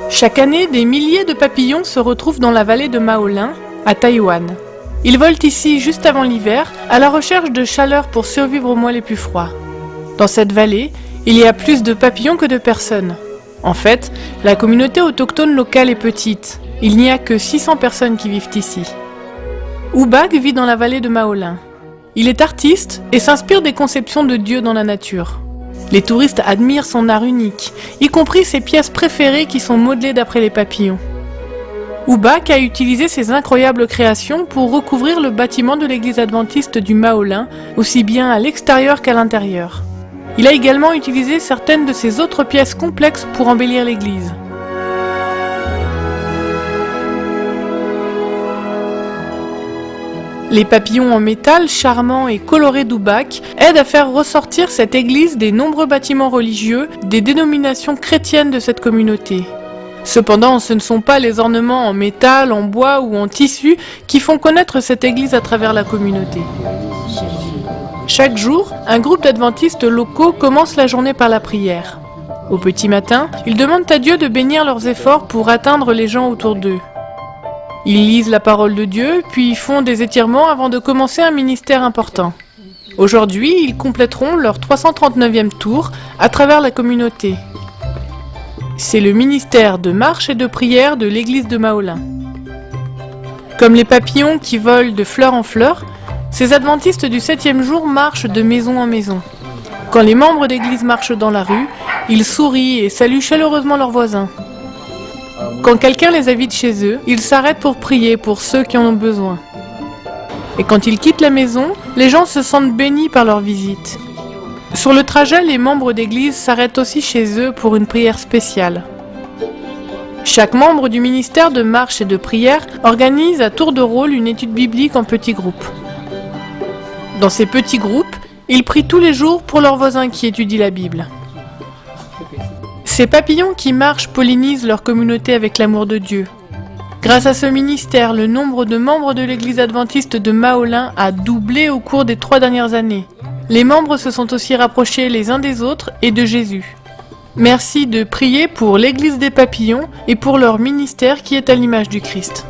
Chaque année, des milliers de papillons se retrouvent dans la vallée de Maolin, à Taïwan. Ils volent ici juste avant l'hiver, à la recherche de chaleur pour survivre aux mois les plus froids. Dans cette vallée, il y a plus de papillons que de personnes. En fait, la communauté autochtone locale est petite. Il n'y a que 600 personnes qui vivent ici. Oubak vit dans la vallée de Maolin. Il est artiste et s'inspire des conceptions de Dieu dans la nature. Les touristes admirent son art unique, y compris ses pièces préférées qui sont modelées d'après les papillons. Oubak a utilisé ses incroyables créations pour recouvrir le bâtiment de l'église adventiste du Maolin, aussi bien à l'extérieur qu'à l'intérieur. Il a également utilisé certaines de ses autres pièces complexes pour embellir l'église. Les papillons en métal charmants et colorés d'Oubak aident à faire ressortir cette église des nombreux bâtiments religieux des dénominations chrétiennes de cette communauté. Cependant, ce ne sont pas les ornements en métal, en bois ou en tissu qui font connaître cette église à travers la communauté. Chaque jour, un groupe d'adventistes locaux commence la journée par la prière. Au petit matin, ils demandent à Dieu de bénir leurs efforts pour atteindre les gens autour d'eux. Ils lisent la parole de Dieu, puis font des étirements avant de commencer un ministère important. Aujourd'hui, ils compléteront leur 339e tour à travers la communauté. C'est le ministère de marche et de prière de l'église de Maolin. Comme les papillons qui volent de fleur en fleur, ces adventistes du 7e jour marchent de maison en maison. Quand les membres d'église marchent dans la rue, ils sourient et saluent chaleureusement leurs voisins. Quand quelqu'un les invite chez eux, ils s'arrêtent pour prier pour ceux qui en ont besoin. Et quand ils quittent la maison, les gens se sentent bénis par leur visite. Sur le trajet, les membres d'église s'arrêtent aussi chez eux pour une prière spéciale. Chaque membre du ministère de marche et de prière organise à tour de rôle une étude biblique en petits groupes. Dans ces petits groupes, ils prient tous les jours pour leurs voisins qui étudient la Bible. Ces papillons qui marchent pollinisent leur communauté avec l'amour de Dieu. Grâce à ce ministère, le nombre de membres de l'église adventiste de Maolin a doublé au cours des 3 dernières années. Les membres se sont aussi rapprochés les uns des autres et de Jésus. Merci de prier pour l'église des papillons et pour leur ministère qui est à l'image du Christ.